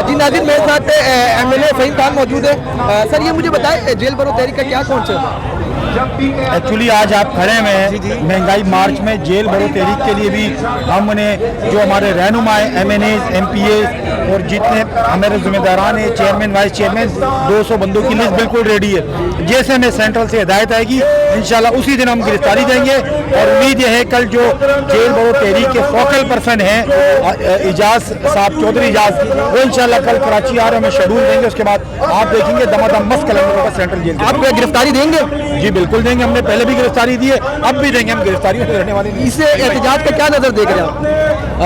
جی ناظرین، میرے ساتھ MLA فہیم خان موجود ہے. سر یہ مجھے بتائیں جیل برو تحریک کا کیا کانسیپٹ ہے؟ ایکچولی آج آپ کھڑے ہیں مہنگائی مارچ میں جیل بھرو تحریک کے لیے بھی ہم نے جو ہمارے رہنما MNAs MPAs اور جتنے ہمارے ذمہ داران ہیں چیئرمین وائس چیئرمین 200 بندوں کی لسٹ بالکل ریڈی ہے. جیسے ہمیں سینٹرل سے ہدایت آئے گی انشاءاللہ اسی دن ہم گرفتاری دیں گے. اور امید یہ ہے کل جو جیل بھرو تحریک کے فوکل پرسن ہیں اجاز صاحب چودھری اجاز وہ انشاءاللہ کل کراچی آ رہے ہمیں شیڈول دیں گے. اس کے بعد آپ دیکھیں گے دمادم مست کلنگر ہوگا سینٹرل جیل. آپ گرفتاری دیں گے؟ جی بالکل دیں گے. ہم نے پہلے بھی گرفتاری دی ہے اب بھی دیں گے. ہم گرفتاری میں رہنے والے نہیں. اس احتجاج کا کیا نظر دیکھ رہے ہیں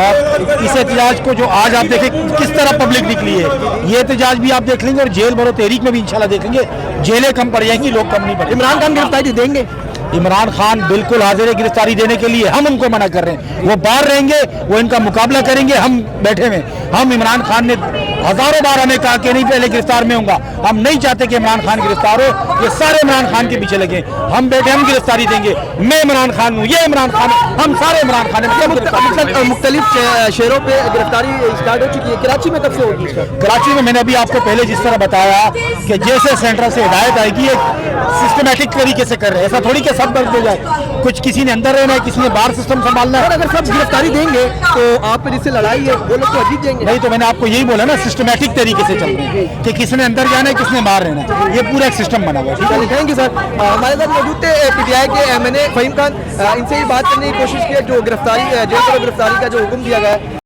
آپ؟ اس احتجاج کو جو آج آپ دیکھیں کس طرح پبلک نکلی ہے یہ احتجاج بھی آپ دیکھ لیں گے اور جیل بھرو تحریک میں بھی انشاءاللہ دیکھیں گے. جیلیں کم پڑ جائیں گی لوگ کم نہیں پڑیں. عمران خان گرفتاری دیں گے؟ عمران خان بالکل حاضر ہے گرفتاری دینے کے لیے. ہم ان کو منع کر رہے ہیں. وہ باہر رہیں گے وہ ان کا مقابلہ کریں گے. ہم بیٹھے ہوئے. ہم عمران خان نے ہزاروں بار ہمیں کہا کہ نہیں پہلے گرفتار میں ہوں گا. ہم نہیں چاہتے کہ عمران خان گرفتار ہو. یہ سارے عمران خان کے پیچھے لگے. ہم بیٹھے ہم گرفتاری دیں گے. میں عمران خان ہوں یہ عمران خان ہم سارے عمران خان ہیں. مختلف شہروں پہ گرفتاری اسٹارٹ ہو چکی ہے. کراچی میں کب سے ہوگی؟ کراچی میں نے ابھی آپ کو پہلے جس طرح بتایا کہ جیسے سینٹر سے ہدایت آئے گی ایک سسٹمیٹک طریقے سے کر رہے ہیں. ایسا تھوڑی کہ سب بند ہو جائے. کچھ کسی نے اندر رہنا ہے کسی نے باہر سسٹم سنبھالنا ہے. اگر سب گرفتاری دیں گے تو آپ پہ جس سے لڑائی ہے وہ لوگ تو عجیب دیں گے. نہیں تو میں نے آپ کو یہی بولا نا سسٹمیٹک طریقے سے چل رہے ہیں کہ کس نے اندر جانا ہے کس نے باہر رہنا ہے. یہ پورا ایک سسٹم بنا ہوا ہے. ٹھیک ہے تھینک یو سر. ہمارے ساتھ موجود تھے PTI کے MNA فہیم خان. ان سے ہی بات کرنے کی کوشش کی جو گرفتاری جیل میں گرفتاری کا جو حکم دیا گیا ہے